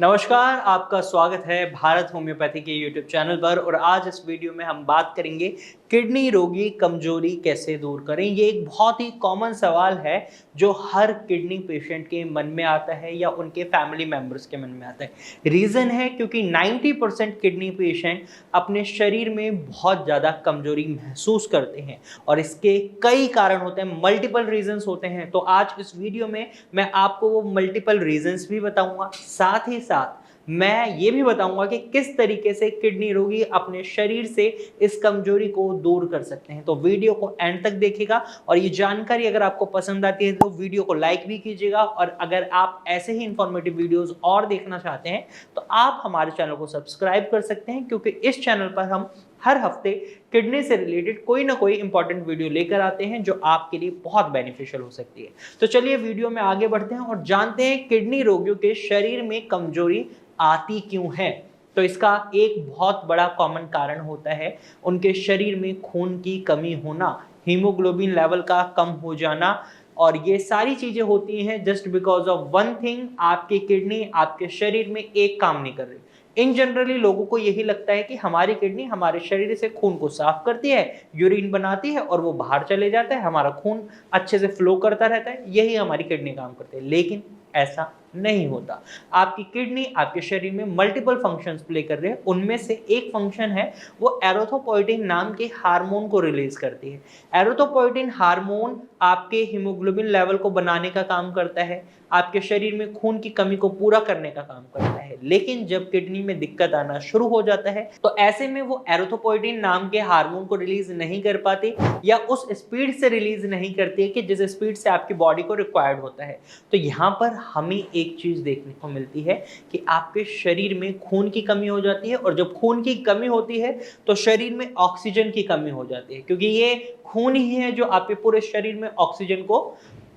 नमस्कार, आपका स्वागत है भारत होम्योपैथी के यूट्यूब चैनल पर। और आज इस वीडियो में हम बात करेंगे किडनी रोगी कमजोरी कैसे दूर करें। ये एक बहुत ही कॉमन सवाल है जो हर किडनी पेशेंट के मन में आता है या उनके फैमिली मेंबर्स के मन में आता है। रीज़न है क्योंकि 90% किडनी पेशेंट अपने शरीर में बहुत ज़्यादा कमजोरी महसूस करते हैं और इसके कई कारण होते हैं, मल्टीपल रीजंस होते हैं। तो आज इस वीडियो में मैं आपको वो मल्टीपल रीजंस भी बताऊंगा, साथ ही साथ मैं ये भी बताऊंगा कि किस तरीके से किडनी रोगी अपने शरीर से इस कमजोरी को दूर कर सकते हैं। तो वीडियो को एंड तक देखिएगा और ये जानकारी अगर आपको पसंद आती है तो वीडियो को लाइक भी कीजिएगा। और अगर आप ऐसे ही इंफॉर्मेटिव वीडियोस और देखना चाहते हैं तो आप हमारे चैनल को सब्सक्राइब कर सकते हैं, क्योंकि इस चैनल पर हम हर हफ्ते किडनी से रिलेटेड कोई ना कोई इंपॉर्टेंट वीडियो लेकर आते हैं जो आपके लिए बहुत बेनिफिशियल हो सकती है। तो चलिए वीडियो में आगे बढ़ते हैं और जानते हैं किडनी रोगियों के शरीर में कमजोरी आती क्यों है। तो इसका एक बहुत बड़ा कॉमन कारण होता है उनके शरीर में खून की कमी होना, हीमोग्लोबिन लेवल का कम हो जाना। और ये सारी चीजें होती हैं just because of one thing, आपकी किडनी आपके शरीर में एक काम नहीं कर रही। इन जनरली लोगों को यही लगता है कि हमारी किडनी हमारे शरीर से खून को साफ करती है, यूरिन बनाती है और वो बाहर चले जाता है, हमारा खून अच्छे से फ्लो करता रहता है, यही हमारी किडनी काम करती है। लेकिन ऐसा नहीं होता। आपकी किडनी आपके शरीर में मल्टीपल फंक्शंस प्ले कर रहे हैं। उनमें से एक फंक्शन है वो एरिथ्रोपोइटिन नाम के हार्मोन को रिलीज करती है। एरिथ्रोपोइटिन हार्मोन आपके हीमोग्लोबिन लेवल को बनाने का काम करता है, आपके शरीर में खून की कमी को पूरा करने का काम करता है। लेकिन जब किडनी में दिक्कत आना शुरू हो जाता है तो ऐसे में वो एरिथ्रोपोइटिन नाम के हार्मोन को रिलीज नहीं कर पाती या उस स्पीड से रिलीज नहीं करती है कि जिस स्पीड से आपकी बॉडी को रिक्वायर्ड होता है। तो यहाँ पर हमें एक चीज देखने को मिलती है कि आपके शरीर में खून की कमी हो जाती है, और जब खून की कमी होती है तो शरीर में ऑक्सीजन की कमी हो जाती है, क्योंकि ये खून ही है जो आपके पूरे शरीर में ऑक्सीजन को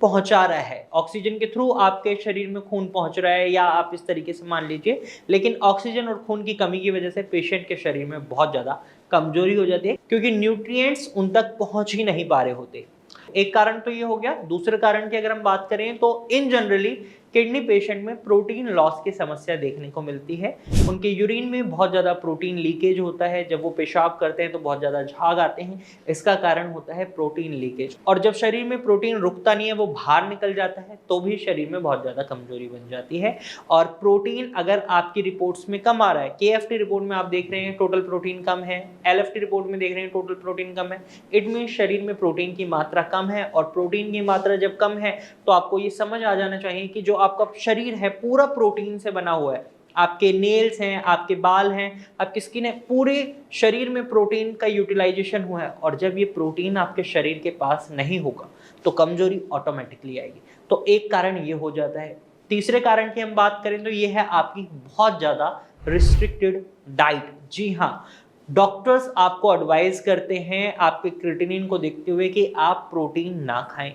पहुंचा रहा है। ऑक्सीजन के थ्रू आपके शरीर में खून पहुंच रहा है, या आप इस तरीके से मान लीजिए। लेकिन ऑक्सीजन और खून की कमी की वजह से पेशेंट के शरीर में बहुत ज्यादा कमजोरी हो जाती है, क्योंकि न्यूट्रिएंट्स उन तक पहुंच ही नहीं पा रहे होते। एक कारण तो ये हो गया। दूसरे कारण की अगर हम बात करें तो इन जनरली किडनी पेशेंट में प्रोटीन लॉस की समस्या देखने को मिलती है। उनके यूरिन में बहुत ज़्यादा प्रोटीन लीकेज होता है, जब वो पेशाब करते हैं तो बहुत ज़्यादा झाग आते हैं। इसका कारण होता है प्रोटीन लीकेज। और जब शरीर में प्रोटीन रुकता नहीं है, वो बाहर निकल जाता है, तो भी शरीर में बहुत ज़्यादा कमजोरी बन जाती है। और प्रोटीन अगर आपकी रिपोर्ट्स में कम आ रहा है, KFT रिपोर्ट में आप देख रहे हैं टोटल प्रोटीन कम है, LFT रिपोर्ट में देख रहे हैं टोटल प्रोटीन कम है, इट मीन शरीर में प्रोटीन की मात्रा कम है। और प्रोटीन की मात्रा जब कम है तो आपको ये समझ आ जाना चाहिए कि जो आपका शरीर है पूरा प्रोटीन से बना हुआ है। आपके नेल्स हैं, आपके बाल हैं, आपकी स्किन है, पूरे शरीर में प्रोटीन का यूटिलाइजेशन हुआ है। और जब ये प्रोटीन आपके शरीर के पास नहीं होगा तो कमजोरी ऑटोमेटिकली आएगी। तो एक कारण ये हो जाता है। तीसरे कारण की हम बात करें तो ये है आपकी बहुत ज्यादा रिस्ट्रिक्टेड डाइट। जी हाँ, डॉक्टर्स आपको एडवाइस करते हैं आपके क्रिएटिनिन को देखते हुए कि आप प्रोटीन ना खाएं,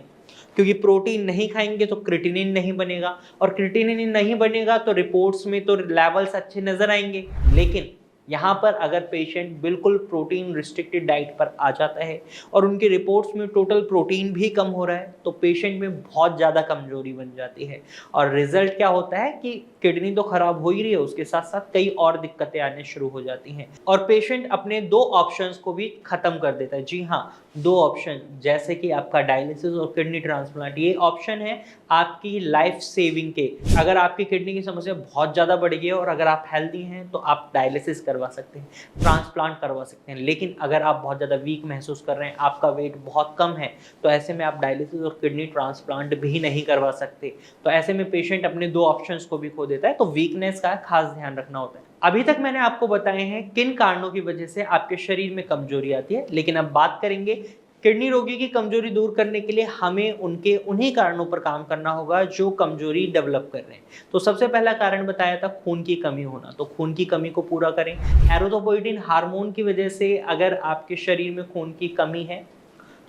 क्योंकि प्रोटीन नहीं खाएंगे तो क्रिएटिनिन नहीं बनेगा, और क्रिएटिनिन नहीं बनेगा तो रिपोर्ट्स में तो लेवल्स अच्छे नजर आएंगे। लेकिन यहाँ पर अगर पेशेंट बिल्कुल प्रोटीन रिस्ट्रिक्टेड डाइट पर आ जाता है और उनकी रिपोर्ट्स में टोटल प्रोटीन भी कम हो रहा है, तो पेशेंट में बहुत ज़्यादा कमजोरी बन जाती है। और रिजल्ट क्या होता है कि किडनी तो खराब हो ही रही है, उसके साथ साथ कई और दिक्कतें आने शुरू हो जाती हैं और पेशेंट अपने दो ऑप्शंस को भी खत्म कर देता है। जी हाँ, दो ऑप्शन, जैसे कि आपका डायलिसिस और किडनी ट्रांसप्लांट। ये ऑप्शन है आपकी लाइफ सेविंग के। अगर आपकी किडनी की समस्या बहुत ज़्यादा बढ़ गई है और अगर आप हेल्दी हैं तो आप डायलिसिस करवा सकते हैं, ट्रांसप्लांट करवा सकते हैं। लेकिन अगर आप बहुत ज़्यादा वीक महसूस कर रहे हैं, आपका वेट बहुत कम है, तो ऐसे में आप डायलिसिस और किडनी ट्रांसप्लांट भी नहीं करवा सकते। तो ऐसे में पेशेंट अपने दो ऑप्शंस को भी खो देता है। तो वीकनेस का खास ध्यान रखना होता है। अभी तक मैंने आपको बताए हैं किन कारणों की वजह से आपके शरीर में कमजोरी आती है, लेकिन अब बात करेंगे किडनी रोगी की कमजोरी दूर करने के लिए हमें उनके उन्हीं कारणों पर काम करना होगा जो कमजोरी डेवलप कर रहे हैं। तो सबसे पहला कारण बताया था खून की कमी होना, तो खून की कमी को पूरा करें। एरिथ्रोपोइटिन हार्मोन की वजह से अगर आपके शरीर में खून की कमी है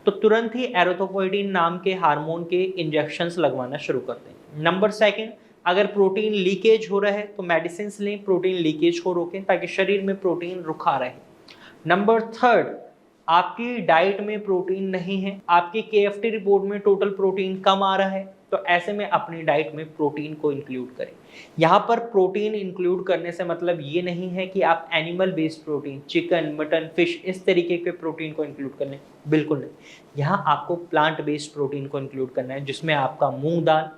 तो तुरंत ही एरिथ्रोपोइटिन नाम के हार्मोन के इंजेक्शंस लगवाना शुरू कर दें। नंबर सेकंड, अगर प्रोटीन लीकेज हो रहा है तो मेडिसिन लें, प्रोटीन लीकेज को रोकें ताकि शरीर में प्रोटीन रुका रहे। नंबर थर्ड, आपकी डाइट में प्रोटीन नहीं है, आपकी KFT रिपोर्ट में टोटल प्रोटीन कम आ रहा है, तो ऐसे में अपनी डाइट में प्रोटीन को इंक्लूड करें। यहाँ पर प्रोटीन इंक्लूड करने से मतलब ये नहीं है कि आप animal based protein, chicken, mutton, fish, इस तरीके के प्रोटीन को इंक्लूड कर लें, बिल्कुल नहीं। यहाँ आपको प्लांट बेस्ड प्रोटीन को इंक्लूड करना है, जिसमें आपका मूंग दाल,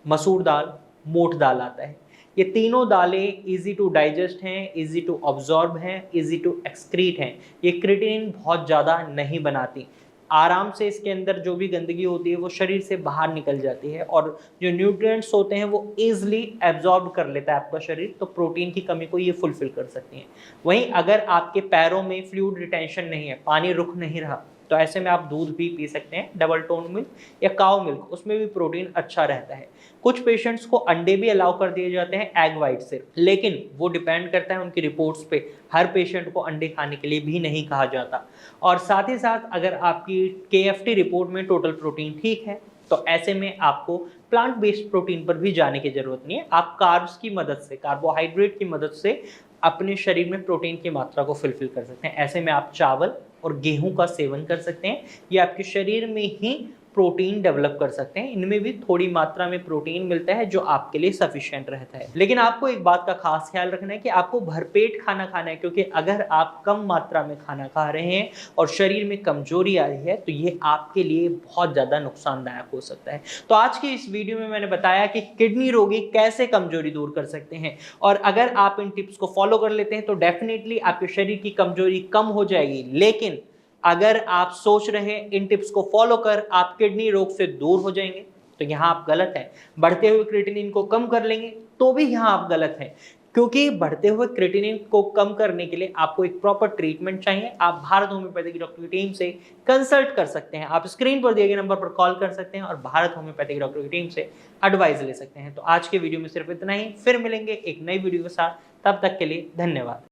मसूर दाल, मोठ दाल आता है। ये तीनों दालें इजी टू डाइजेस्ट हैं, इजी टू ऑब्जॉर्ब हैं, इजी टू एक्सक्रीट हैं। ये क्रिएटिनिन बहुत ज़्यादा नहीं बनाती, आराम से इसके अंदर जो भी गंदगी होती है वो शरीर से बाहर निकल जाती है और जो न्यूट्रिएंट्स होते हैं वो ईजिली एब्जॉर्ब कर लेता है आपका शरीर, तो प्रोटीन की कमी को ये फुलफिल कर सकती हैं। वहीं अगर आपके पैरों में फ्लूइड रिटेंशन नहीं है, पानी रुक नहीं रहा, तो ऐसे में आप दूध भी पी सकते हैं, डबल टोन मिल्क या काउ मिल्क, उसमें भी प्रोटीन अच्छा रहता है। कुछ पेशेंट्स को अंडे भी अलाउ कर दिए जाते हैं एग वाइट से, लेकिन वो डिपेंड करता है उनकी रिपोर्ट्स पे। हर पेशेंट को अंडे खाने के लिए भी नहीं कहा जाता। और साथ ही साथ अगर आपकी KFT रिपोर्ट में टोटल प्रोटीन ठीक है, तो ऐसे में आपको प्लांट बेस्ड प्रोटीन पर भी जाने की जरूरत नहीं है। आप कार्ब्स की मदद से, कार्बोहाइड्रेट की मदद से अपने शरीर में प्रोटीन की मात्रा को फुलफिल कर सकते हैं। ऐसे में आप चावल और गेहूं का सेवन कर सकते हैं, ये आपके शरीर में ही प्रोटीन डेवलप कर सकते हैं। इनमें भी थोड़ी मात्रा में प्रोटीन मिलता है जो आपके लिए सफिशिएंट रहता है। लेकिन आपको एक बात का खास ख्याल रखना है कि आपको भरपेट खाना खाना है, क्योंकि अगर आप कम मात्रा में खाना खा रहे हैं और शरीर में कमजोरी आ रही है तो ये आपके लिए बहुत ज़्यादा नुकसानदायक हो सकता है। तो आज की इस वीडियो में मैंने बताया कि किडनी रोगी कैसे कमजोरी दूर कर सकते हैं, और अगर आप इन टिप्स को फॉलो कर लेते हैं तो डेफिनेटली आपके शरीर की कमजोरी कम हो जाएगी। लेकिन अगर आप सोच रहे हैं इन टिप्स को फॉलो कर आप किडनी रोग से दूर हो जाएंगे, तो यहाँ आप गलत हैं। बढ़ते हुए क्रिएटिनिन को कम कर लेंगे तो भी यहाँ आप गलत हैं, क्योंकि बढ़ते हुए क्रिएटिनिन को कम करने के लिए आपको एक प्रॉपर ट्रीटमेंट चाहिए। आप भारत होम्योपैथिक डॉक्टर की टीम से कंसल्ट कर सकते हैं। आप स्क्रीन पर दिए गए नंबर पर कॉल कर सकते हैं और भारत होम्योपैथिक डॉक्टर की टीम से एडवाइस ले सकते हैं। तो आज के वीडियो में सिर्फ इतना ही, फिर मिलेंगे एक नई वीडियो के साथ। तब तक के लिए धन्यवाद।